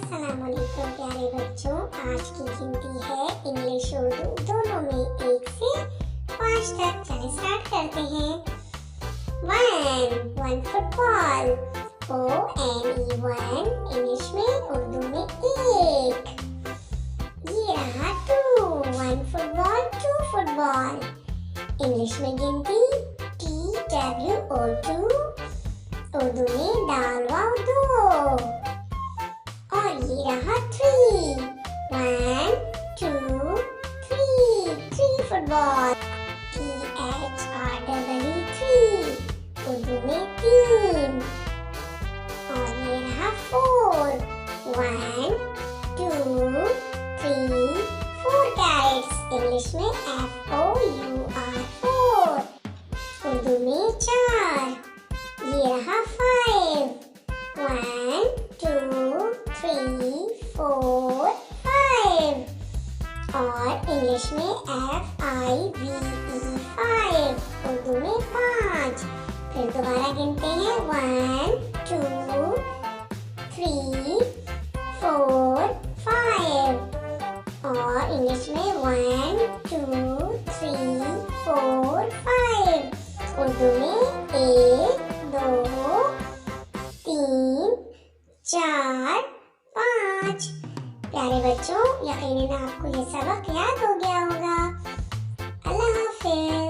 अस्सलामुअलैकुम प्यारे बच्चों। आज की गिनती है इंग्लिश उर्दू दोनों में 1 से 5 तक। चलिए स्टार्ट करते हैं। 1 फुटबॉल, ONE 1 इंग्लिश में, उर्दू में 1। ये रहा 1 फुटबॉल, 2 फुटबॉल, इंग्लिश में गिनती TWO2, उर्दू में दाल वाव 2। और ये रहा 3 1 2 3 फुटबॉल, THREE 3, उर्दू में 3। और ये रहा 4 1 2 3 4 कैरेट्स, इंग्लिश में FOUR 4, उर्दू में 4। ये रहा 5 1 2 3 4 5, और इंग्लिश में FIVE 5, उर्दू में 5। फिर दोबारा गिनते हैं 1 2 3 4 5, और इंग्लिश में 1 2 3 4 5, उर्दू में 1 2 3 4 5। प्यारे बच्चों, यकीनन आपको ये सबक याद हो गया होगा। अल्लाह हाफिज।